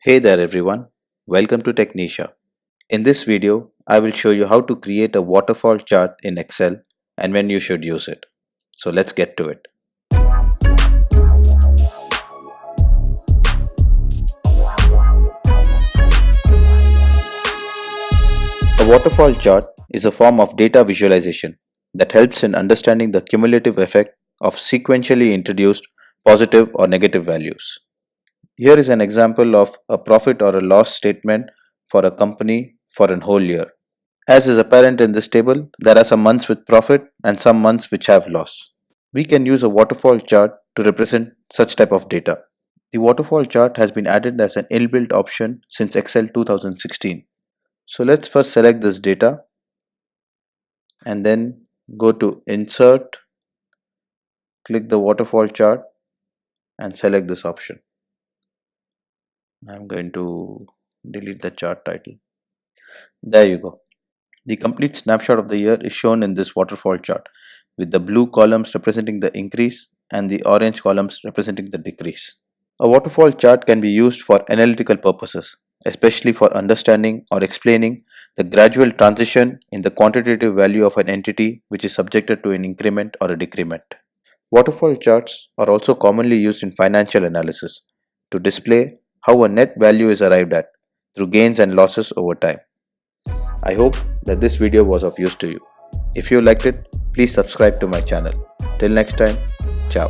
Hey there everyone, welcome to Technisha. In this video, I will show you how to create a waterfall chart in Excel and when you should use it. So let's get to it. A waterfall chart is a form of data visualization that helps in understanding the cumulative effect of sequentially introduced positive or negative values. Here is an example of a profit or a loss statement for a company for a whole year. As is apparent in this table, there are some months with profit and some months which have loss. We can use a waterfall chart to represent such type of data. The waterfall chart has been added as an inbuilt option since Excel 2016. So let's first select this data and then go to Insert, click the waterfall chart and select this option. I'm going to delete the chart title. There you go. The complete snapshot of the year is shown in this waterfall chart, with the blue columns representing the increase and the orange columns representing the decrease. A waterfall chart can be used for analytical purposes, especially for understanding or explaining the gradual transition in the quantitative value of an entity which is subjected to an increment or a decrement. Waterfall charts are also commonly used in financial analysis to display how a net value is arrived at through gains and losses over time. I hope that this video was of use to you. If you liked it, please subscribe to my channel. Till next time, ciao.